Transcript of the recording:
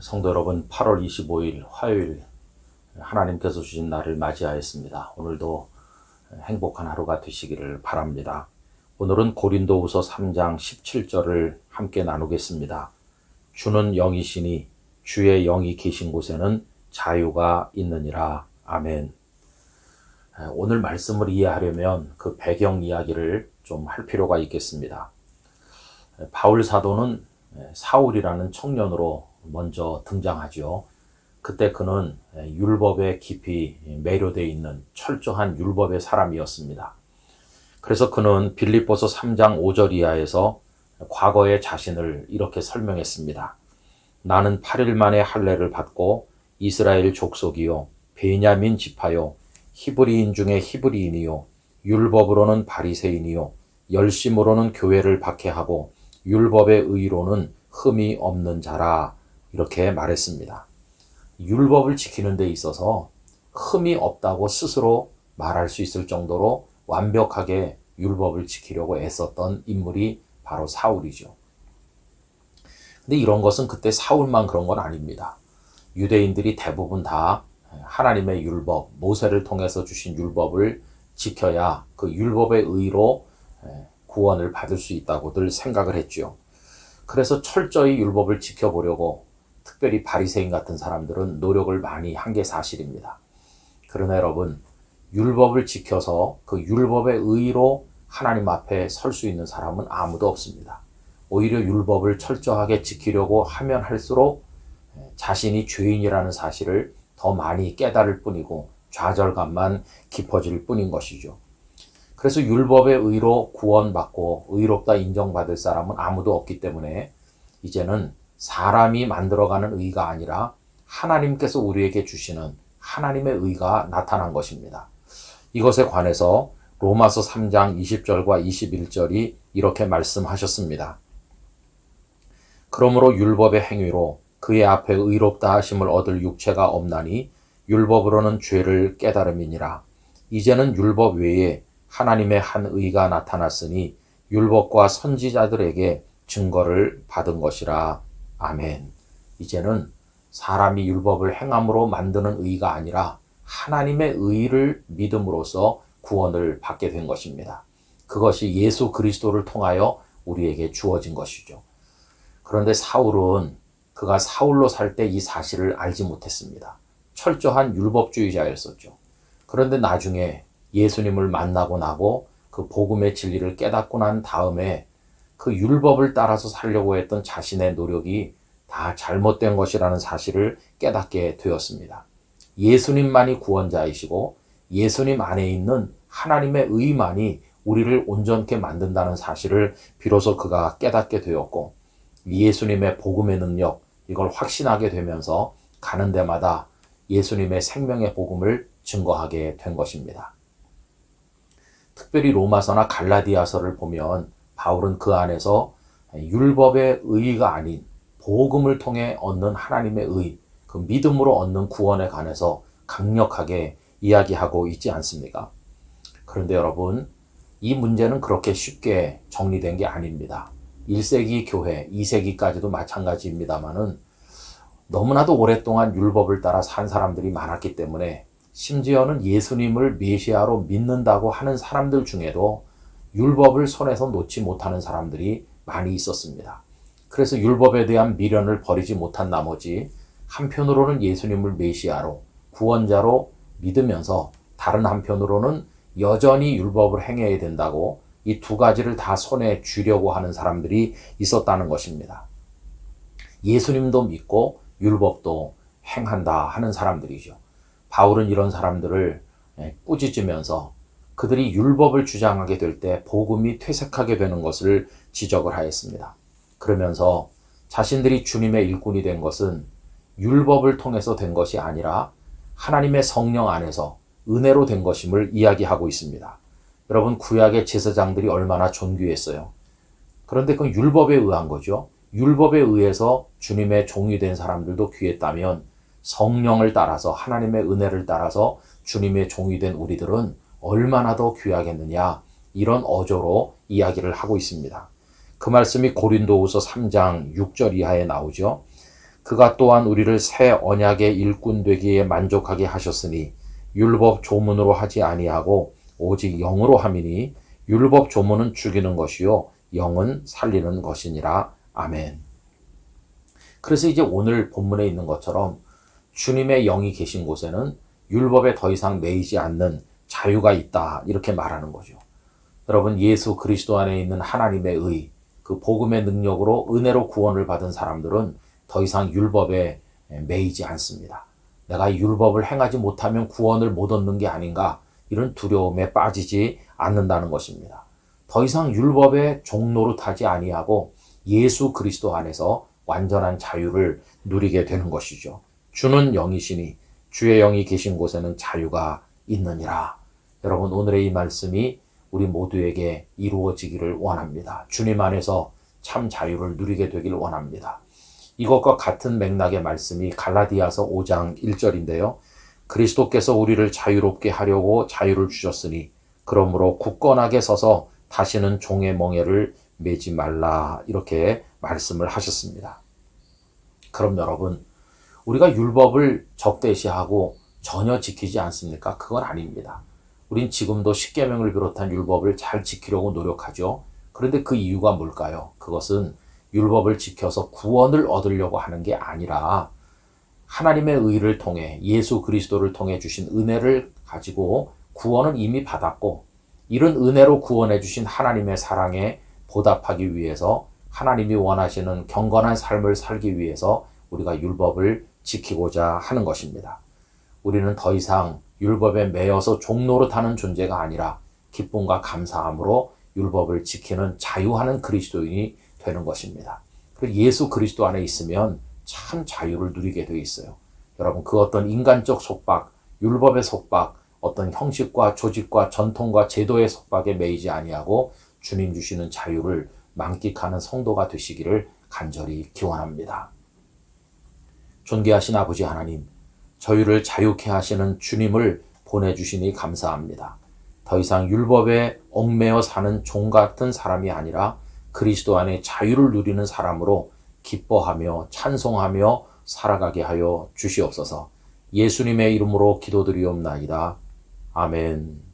성도 여러분, 8월 25일 화요일 하나님께서 주신 날을 맞이하였습니다. 오늘도 행복한 하루가 되시기를 바랍니다. 오늘은 고린도후서 3장 17절을 함께 나누겠습니다. 주는 영이시니 주의 영이 계신 곳에는 자유가 있느니라. 아멘. 오늘 말씀을 이해하려면 그 배경 이야기를 좀 할 필요가 있겠습니다. 바울 사도는 사울이라는 청년으로 먼저 등장하죠. 그때 그는 율법에 깊이 매료되어 있는 철저한 율법의 사람이었습니다. 그래서 그는 빌립보서 3장 5절 이하에서 과거의 자신을 이렇게 설명했습니다. 나는 8일 만에 할례를 받고 이스라엘 족속이요 베냐민 지파요 히브리인 중에 히브리인이요 율법으로는 바리새인이요 열심으로는 교회를 박해하고 율법의 의로는 흠이 없는 자라, 이렇게 말했습니다. 율법을 지키는 데 있어서 흠이 없다고 스스로 말할 수 있을 정도로 완벽하게 율법을 지키려고 애썼던 인물이 바로 사울이죠. 근데 이런 것은 그때 사울만 그런 건 아닙니다. 유대인들이 대부분 다 하나님의 율법, 모세를 통해서 주신 율법을 지켜야 그 율법의 의로 구원을 받을 수 있다고들 생각을 했죠. 그래서 철저히 율법을 지켜보려고 특별히 바리새인 같은 사람들은 노력을 많이 한 게 사실입니다. 그러나 여러분, 율법을 지켜서 그 율법의 의로 하나님 앞에 설 수 있는 사람은 아무도 없습니다. 오히려 율법을 철저하게 지키려고 하면 할수록 자신이 죄인이라는 사실을 더 많이 깨달을 뿐이고 좌절감만 깊어질 뿐인 것이죠. 그래서 율법의 의로 구원받고 의롭다 인정받을 사람은 아무도 없기 때문에 이제는 사람이 만들어가는 의가 아니라 하나님께서 우리에게 주시는 하나님의 의가 나타난 것입니다. 이것에 관해서 로마서 3장 20절과 21절이 이렇게 말씀하셨습니다. 그러므로 율법의 행위로 그의 앞에 의롭다 하심을 얻을 육체가 없나니 율법으로는 죄를 깨달음이니라. 이제는 율법 외에 하나님의 한 의가 나타났으니 율법과 선지자들에게 증거를 받은 것이라. 아멘. 이제는 사람이 율법을 행함으로 만드는 의가 아니라 하나님의 의를 믿음으로써 구원을 받게 된 것입니다. 그것이 예수 그리스도를 통하여 우리에게 주어진 것이죠. 그런데 사울은 그가 사울로 살 때 이 사실을 알지 못했습니다. 철저한 율법주의자였었죠. 그런데 나중에 예수님을 만나고 나고 그 복음의 진리를 깨닫고 난 다음에 그 율법을 따라서 살려고 했던 자신의 노력이 다 잘못된 것이라는 사실을 깨닫게 되었습니다. 예수님만이 구원자이시고 예수님 안에 있는 하나님의 의만이 우리를 온전케 만든다는 사실을 비로소 그가 깨닫게 되었고, 예수님의 복음의 능력, 이걸 확신하게 되면서 가는 데마다 예수님의 생명의 복음을 증거하게 된 것입니다. 특별히 로마서나 갈라디아서를 보면 바울은 그 안에서 율법의 의가 아닌 복음을 통해 얻는 하나님의 의, 그 믿음으로 얻는 구원에 관해서 강력하게 이야기하고 있지 않습니까? 그런데 여러분, 이 문제는 그렇게 쉽게 정리된 게 아닙니다. 1세기 교회, 2세기까지도 마찬가지입니다만은 너무나도 오랫동안 율법을 따라 산 사람들이 많았기 때문에 심지어는 예수님을 메시아로 믿는다고 하는 사람들 중에도 율법을 손에서 놓지 못하는 사람들이 많이 있었습니다. 그래서 율법에 대한 미련을 버리지 못한 나머지 한편으로는 예수님을 메시아로, 구원자로 믿으면서 다른 한편으로는 여전히 율법을 행해야 된다고 이 두 가지를 다 손에 쥐려고 하는 사람들이 있었다는 것입니다. 예수님도 믿고 율법도 행한다 하는 사람들이죠. 바울은 이런 사람들을 꾸짖으면서 그들이 율법을 주장하게 될 때 복음이 퇴색하게 되는 것을 지적을 하였습니다. 그러면서 자신들이 주님의 일꾼이 된 것은 율법을 통해서 된 것이 아니라 하나님의 성령 안에서 은혜로 된 것임을 이야기하고 있습니다. 여러분, 구약의 제사장들이 얼마나 존귀했어요. 그런데 그건 율법에 의한 거죠. 율법에 의해서 주님의 종이 된 사람들도 귀했다면 성령을 따라서, 하나님의 은혜를 따라서 주님의 종이 된 우리들은 얼마나 더 귀하겠느냐, 이런 어조로 이야기를 하고 있습니다. 그 말씀이 고린도후서 3장 6절 이하에 나오죠. 그가 또한 우리를 새 언약의 일꾼 되기에 만족하게 하셨으니 율법 조문으로 하지 아니하고 오직 영으로 함이니 율법 조문은 죽이는 것이요 영은 살리는 것이니라. 아멘. 그래서 이제 오늘 본문에 있는 것처럼 주님의 영이 계신 곳에는 율법에 더 이상 매이지 않는 자유가 있다, 이렇게 말하는 거죠. 여러분, 예수 그리스도 안에 있는 하나님의 의, 그 복음의 능력으로 은혜로 구원을 받은 사람들은 더 이상 율법에 매이지 않습니다. 내가 율법을 행하지 못하면 구원을 못 얻는 게 아닌가, 이런 두려움에 빠지지 않는다는 것입니다. 더 이상 율법의 종노릇하지 아니하고 예수 그리스도 안에서 완전한 자유를 누리게 되는 것이죠. 주는 영이시니 주의 영이 계신 곳에는 자유가 있느니라. 여러분, 오늘의 이 말씀이 우리 모두에게 이루어지기를 원합니다. 주님 안에서 참 자유를 누리게 되길 원합니다. 이것과 같은 맥락의 말씀이 갈라디아서 5장 1절인데요. 그리스도께서 우리를 자유롭게 하려고 자유를 주셨으니 그러므로 굳건하게 서서 다시는 종의 멍에를 매지 말라, 이렇게 말씀을 하셨습니다. 그럼 여러분, 우리가 율법을 적대시하고 전혀 지키지 않습니까? 그건 아닙니다. 우린 지금도 십계명을 비롯한 율법을 잘 지키려고 노력하죠. 그런데 그 이유가 뭘까요? 그것은 율법을 지켜서 구원을 얻으려고 하는 게 아니라 하나님의 의를 통해 예수 그리스도를 통해 주신 은혜를 가지고 구원은 이미 받았고, 이런 은혜로 구원해 주신 하나님의 사랑에 보답하기 위해서 하나님이 원하시는 경건한 삶을 살기 위해서 우리가 율법을 지키고자 하는 것입니다. 우리는 더 이상 율법에 매여서 종노릇하는 존재가 아니라 기쁨과 감사함으로 율법을 지키는 자유하는 그리스도인이 되는 것입니다. 예수 그리스도 안에 있으면 참 자유를 누리게 되어 있어요. 여러분, 그 어떤 인간적 속박, 율법의 속박, 어떤 형식과 조직과 전통과 제도의 속박에 매이지 아니하고 주님 주시는 자유를 만끽하는 성도가 되시기를 간절히 기원합니다. 존귀하신 아버지 하나님, 저희를 자유케 하시는 주님을 보내주시니 감사합니다. 더 이상 율법에 얽매여 사는 종 같은 사람이 아니라 그리스도 안에 자유를 누리는 사람으로 기뻐하며 찬송하며 살아가게 하여 주시옵소서. 예수님의 이름으로 기도드리옵나이다. 아멘.